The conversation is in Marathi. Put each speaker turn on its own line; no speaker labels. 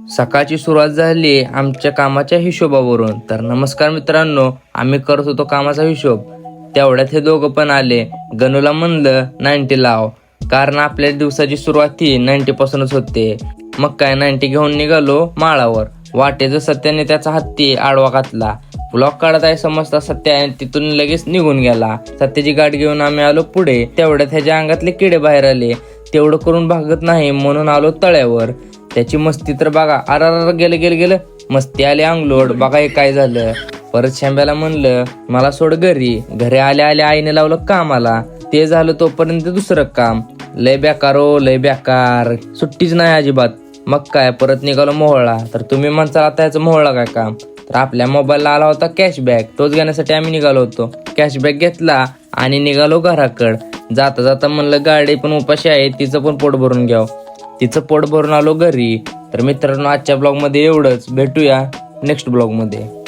सकाळची सुरुवात झाली आमच्या कामाच्या हिशोबावरून. तर नमस्कार मित्रांनो, आम्ही करत होतो कामाचा हिशोब. तेवढ्यात हे दोघं पण आले. गणूला म्हणलं 90 लाव, कारण आपल्या दिवसाची सुरुवात ही 90 पासूनच होते. मग काय 90 घेऊन निघालो माळावर. वाटेचं सत्याने त्याचा हत्ती आडवा घातला. ब्लॉक काढत आहे समजता सत्या तिथून लगेच निघून गेला. सत्याची गाठ घेऊन आम्ही आलो पुढे. तेवढ्यात ह्याच्या अंगातले किडे बाहेर आले. तेवढं करून भागत नाही म्हणून आलो तळ्यावर. त्याची मस्ती तर बघा, अर गेलं गेलं गेलं, मस्ती आली अंगलोड. बघा हे काय झालं. परत शांब्याला म्हणलं मला सोड घरी. घरी आल्या आल्या आईने लावलं कामाला. ते झालं तोपर्यंत दुसरं काम. लय बेकार हो, लय बेकार, सुट्टीच नाही अजिबात. मग काय परत निघालो मोहळा. तर तुम्ही म्हणता आता याचं मोहळा काय काम. तर आपल्या मोबाईलला आला होता कॅशबॅक. तोच घेण्यासाठी आम्ही निघालो होतो. कॅशबॅक घेतला आणि निघालो घराकड. जाता जाता म्हणलं गाडी पण उपाशी आहे, तिचं पण पोट भरून घ्याव. तिचं पोट भरून आलो घरी. तर मित्रांनो, आजच्या ब्लॉग मध्ये एवढंच. भेटूया नेक्स्ट ब्लॉग मध्ये.